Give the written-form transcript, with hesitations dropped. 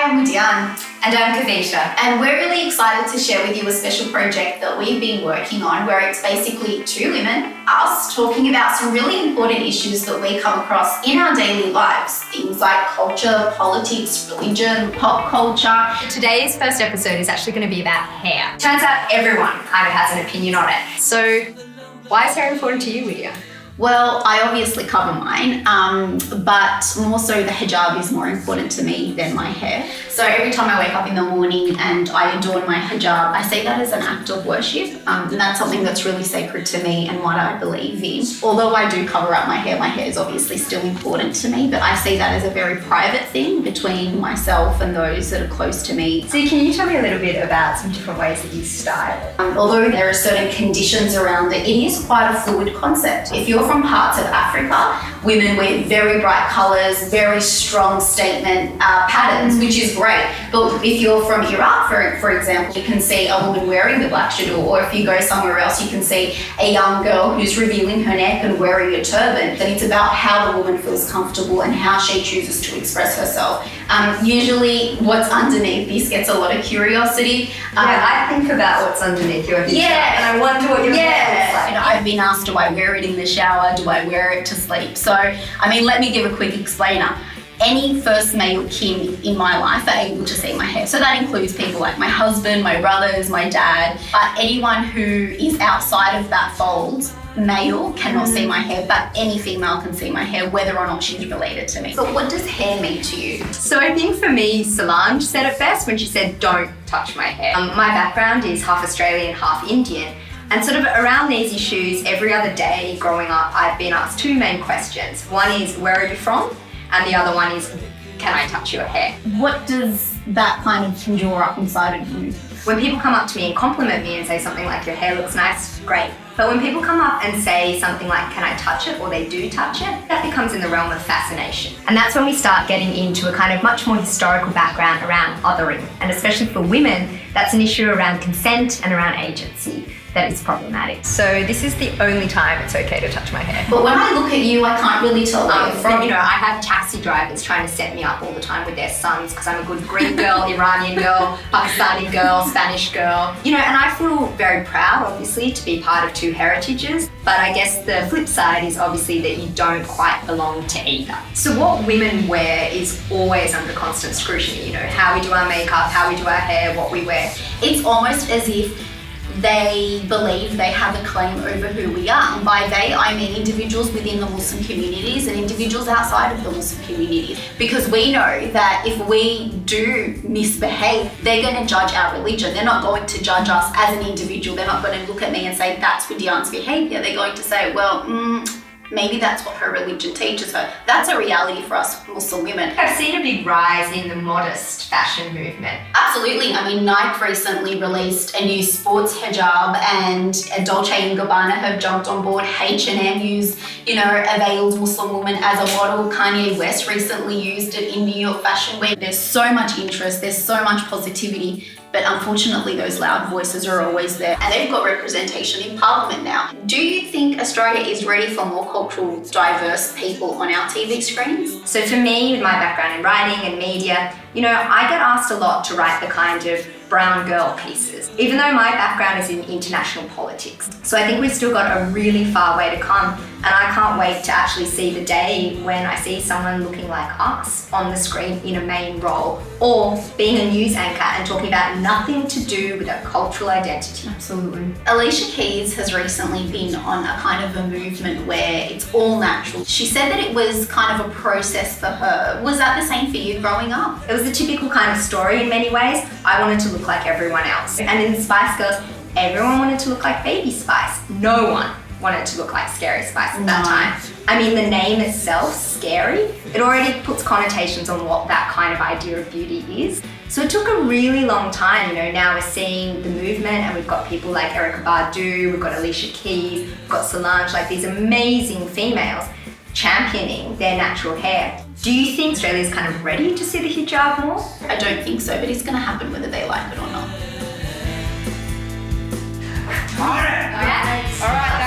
I'm Widyan. And I'm Kavita. And we're really excited to share with you a special project that we've been working on where it's basically two women, us, talking about some really important issues that we come across in our daily lives. Things like culture, politics, religion, pop culture. Today's first episode is actually going to be about hair. Turns out everyone kind of has an opinion on it. So why is hair important to you, Widyan? Well, I obviously cover mine, but more so the hijab is more important to me than my hair. So every time I wake up in the morning and I adorn my hijab, I see that as an act of worship. And that's something that's really sacred to me and what I believe in. Although I do cover up my hair is obviously still important to me, but I see that as a very private thing between myself and those that are close to me. So can you tell me a little bit about some different ways that you style it? Although there are certain conditions around it, it is quite a fluid concept. If you're from parts of Africa, women wear very bright colours, very strong statement patterns, which is great. But if you're from Iraq, for example, you can see a woman wearing the black shador, or if you go somewhere else, you can see a young girl who's revealing her neck and wearing a turban. That it's about how the woman feels comfortable and how she chooses to express herself. Usually what's underneath this gets a lot of curiosity. I think about what's underneath your hijab and I wonder what your hair looks like. I've been asked, do I wear it in the shower? Do I wear it to sleep? So, let me give a quick explainer. Any first male kin in my life are able to see my hair. So that includes people like my husband, my brothers, my dad. But anyone who is outside of that fold, male, cannot see my hair, but any female can see my hair, whether or not she's related to me. So what does hair mean to you? So I think for me, Solange said it best when she said, don't touch my hair. My background is half Australian, half Indian. And sort of around these issues, every other day growing up, I've been asked two main questions. One is, where are you from? And the other one is, can I touch your hair? What does that kind of conjure up inside of you? When people come up to me and compliment me and say something like, your hair looks nice, great. But when people come up and say something like, can I touch it? Or they do touch it, that becomes in the realm of fascination. And that's when we start getting into a kind of much more historical background around othering. And especially for women, that's an issue around consent and around agency that is problematic. So this is the only time it's okay to touch my hair. But when I look at you, I can't really tell where you're from. I have taxi drivers trying to set me up all the time with their sons because I'm a good Greek girl, Iranian girl, Pakistani girl, Spanish girl. And I feel very proud, obviously, to be part of two heritages. But I guess the flip side is obviously that you don't quite belong to either. So what women wear is always under constant scrutiny. How we do our makeup, how we do our hair, what we wear. It's almost as if they believe they have a claim over who we are. And by they, I mean individuals within the Muslim communities and individuals outside of the Muslim communities. Because we know that if we do misbehave, they're going to judge our religion. They're not going to judge us as an individual. They're not going to look at me and say, that's Widyan's behavior. They're going to say, well, maybe that's what her religion teaches her. That's a reality for us Muslim women. I've seen a big rise in the modest fashion movement. Absolutely. Nike recently released a new sports hijab and Dolce & Gabbana have jumped on board. H&M used, a veiled Muslim woman as a model. Kanye West recently used it in New York Fashion Week. There's so much interest, there's so much positivity. But unfortunately, those loud voices are always there. And they've got representation in Parliament now. Do you think Australia is ready for more cultural, diverse people on our TV screens? So for me, with my background in writing and media, I get asked a lot to write the kind of brown girl pieces, even though my background is in international politics. So I think we've still got a really far way to come, and I can't wait to actually see the day when I see someone looking like us on the screen in a main role, or being a news anchor and talking about nothing to do with a cultural identity. Absolutely. Alicia Keys has recently been on a kind of a movement where it's all natural. She said that it was kind of a process for her. Was that the same for you growing up? It was a typical kind of story in many ways. I wanted to look like everyone else. And in the Spice Girls, everyone wanted to look like Baby Spice. No one wanted to look like Scary Spice at that time. The name itself, Scary, it already puts connotations on what that kind of idea of beauty is. So it took a really long time. Now we're seeing the movement and we've got people like Erykah Badu, we've got Alicia Keys, we've got Solange, like these amazing females championing their natural hair. Do you think Australia's kind of ready to see the hijab more? I don't think so, but it's going to happen whether they like it or not. All right.